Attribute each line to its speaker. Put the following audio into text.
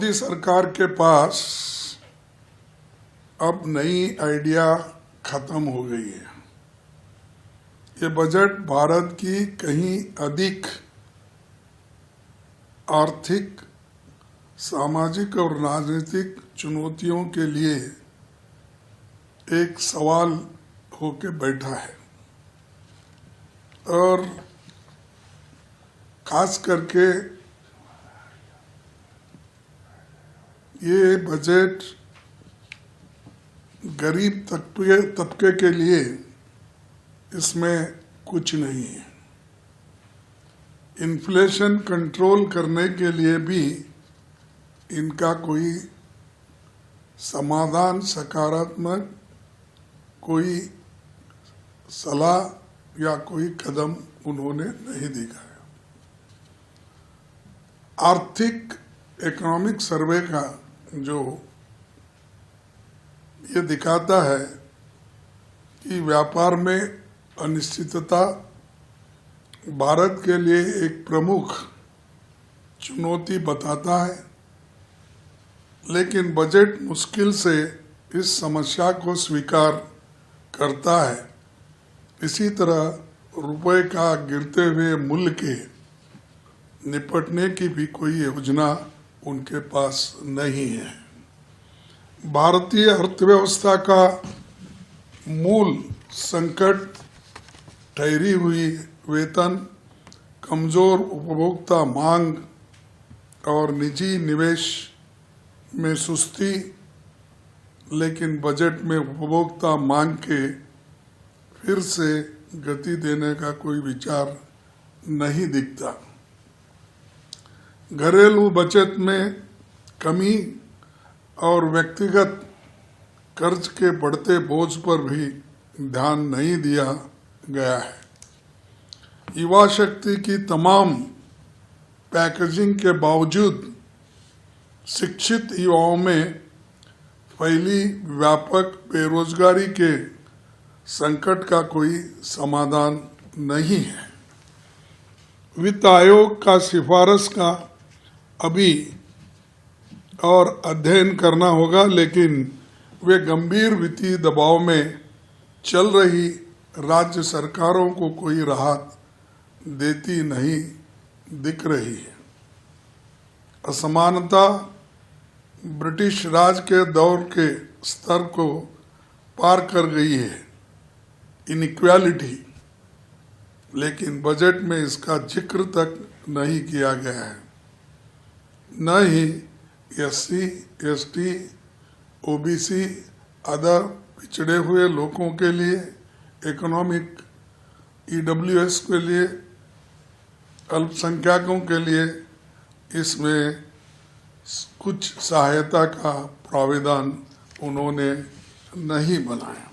Speaker 1: मोदी सरकार के पास अब नई आइडिया खत्म हो गई है। ये बजट भारत की कहीं अधिक आर्थिक, सामाजिक और राजनीतिक चुनौतियों के लिए एक सवाल होके बैठा है और खास करके ये बजट गरीब तबके के लिए इसमें कुछ नहीं है। इन्फ्लेशन कंट्रोल करने के लिए भी इनका कोई समाधान, सकारात्मक कोई सलाह या कोई कदम उन्होंने नहीं दिखाया। आर्थिक इकोनॉमिक सर्वे का जो ये दिखाता है कि व्यापार में अनिश्चितता भारत के लिए एक प्रमुख चुनौती बताता है, लेकिन बजट मुश्किल से इस समस्या को स्वीकार करता है। इसी तरह रुपए का गिरते हुए मूल्य के निपटने की भी कोई योजना उनके पास नहीं है। भारतीय अर्थव्यवस्था का मूल संकट ठहरी हुई वेतन, कमजोर उपभोक्ता मांग और निजी निवेश में सुस्ती, लेकिन बजट में उपभोक्ता मांग के फिर से गति देने का कोई विचार नहीं दिखता। घरेलू बचत में कमी और व्यक्तिगत कर्ज के बढ़ते बोझ पर भी ध्यान नहीं दिया गया है। युवा शक्ति की तमाम पैकेजिंग के बावजूद शिक्षित युवाओं में फैली व्यापक बेरोजगारी के संकट का कोई समाधान नहीं है। वित्त आयोग का सिफारिश का अभी और अध्ययन करना होगा, लेकिन वे गंभीर वित्तीय दबाव में चल रही राज्य सरकारों को कोई राहत देती नहीं दिख रही है। असमानता ब्रिटिश राज के दौर के स्तर को पार कर गई है, इनइक्वालिटी, लेकिन बजट में इसका जिक्र तक नहीं किया गया है। न ही एससी, एसटी, ओबीसी, अदर पिछड़े हुए लोगों के लिए, इकोनॉमिक ईडब्ल्यूएस के लिए, अल्पसंख्यकों के लिए इसमें कुछ सहायता का प्रावधान उन्होंने नहीं बनाया।